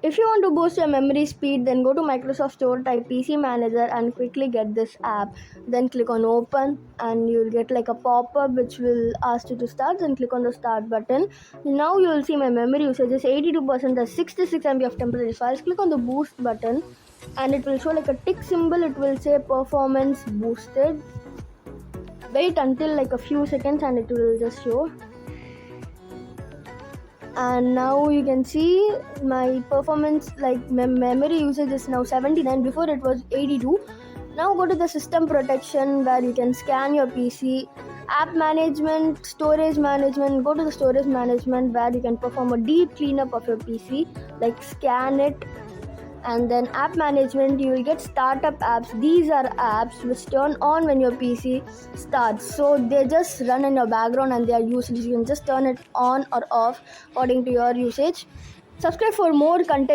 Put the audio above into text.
If you want to boost your memory speed, then go to Microsoft Store, type PC Manager and quickly get this app. Then click on open and you'll get like a pop-up which will ask you to start. Then click on the start button. Now you will see my memory usage is 82%, there's 66 MB of temporary files. Click on the boost button and it will show like a tick symbol. It will say performance boosted. Wait until like a few seconds and it will just show. And now you can see my performance, like memory usage is now 79. Before it was 82. Now go to the system protection where you can scan your PC. App management, storage management. Go to the storage management where you can perform a deep cleanup of your PC, like scan it. And then app management, you will get startup apps. These are apps which turn on when your PC starts, so they just run in your background and they are useless. You can just turn it on or off according to your usage. Subscribe for more content.